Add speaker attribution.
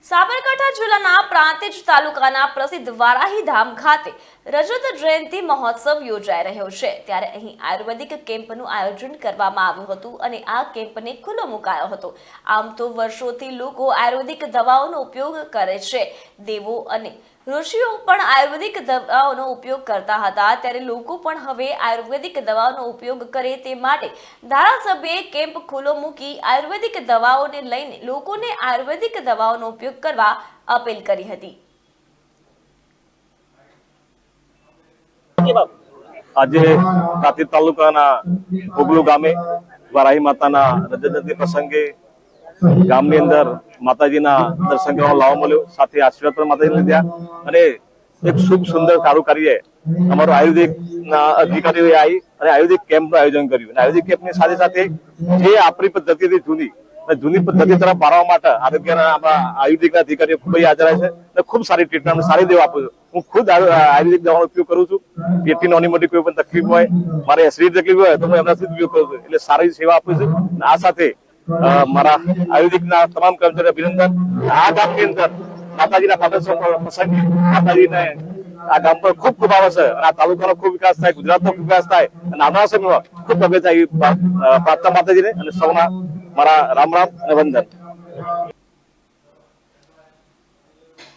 Speaker 1: સાબરકાંઠા જિલ્લાના પ્રાંતિજ તાલુકાના પ્રસિદ્ધ વારાહી ધામ ખાતે રજત જયંતિ મહોત્સવ યોજાઈ રહ્યો છે। ત્યારે અહીં આયુર્વેદિક કેમ્પનું આયોજન કરવામાં આવ્યું હતું અને આ કેમ્પને ખુલ્લો મુકાયો હતો। આમ તો વર્ષોથી લોકો આયુર્વેદિક દવાઓનો ઉપયોગ કરે છે। દેવો અને ઋષિઓ પણ આયુર્વેદિક દવાઓનો ઉપયોગ કરતા હતા, ત્યારે લોકો પણ હવે આયુર્વેદિક દવાઓનો ઉપયોગ કરે તે માટે ધારાસભ્યએ કેમ્પ ખુલ્લો મૂકી આયુર્વેદિક દવાઓને લઈને લોકોને આયુર્વેદિક દવાઓનો ઉપયોગ કરવા અપીલ કરી હતી।
Speaker 2: આજે પ્રાંતિજ તાલુકાના ઓગલુ ગામે વારાહી માતાના રજત પ્રસંગે ગામની અંદર માતાજીના દર્શન કરવાનો લાવો મળ્યો, સાથે આશીર્વાદ પણ માતાજીને લીધા અને એક શુભ સુંદર સારું કાર્ય અમારો આયુર્વેદિકના અધિકારીઓએ આવી અને આયુર્વેદિક કેમ્પનું આયોજન કર્યું। આયુર્વેદિક કેમ્પની સાથે સાથે જે આપણી પદ્ધતિથી જૂની પદ્ધતિ તરફ વાળવા માટે આરોગ્યના આપણા આયુર્વેદિકના અધિકારીઓ ખૂબ જ હાજર છે અને ખૂબ સારી ટ્રીટમેન્ટ સારી દેવા આપું છું। હું ખુદ આયુર્વેદિક દવાનો ઉપયોગ કરું છું। પેટની નાની મોટી કોઈ પણ તકલીફ હોય, મારે એસિડિટી તકલીફ હોય તો હું એમનાથી ઉપયોગ કરું છું, એટલે સારી સેવા આપું છું। આ સાથે મારા આયુર્વેદિકના તમામ કર્મચારીઓ અભિનંદન। આ ગામની અંદર માતાજીના પાદર્શન પ્રસંગે માતાજીને આ ગામ પર ખૂબ ખૂબ આવે છે અને આ તાલુકાનો ખૂબ વિકાસ થાય, ગુજરાતનો વિકાસ થાય અને આવનારા સમયમાં ખૂબ પ્રગતિ થાય પ્રાર્થના માતાજીને અને સૌના મારા રામ રામ અને વંદન।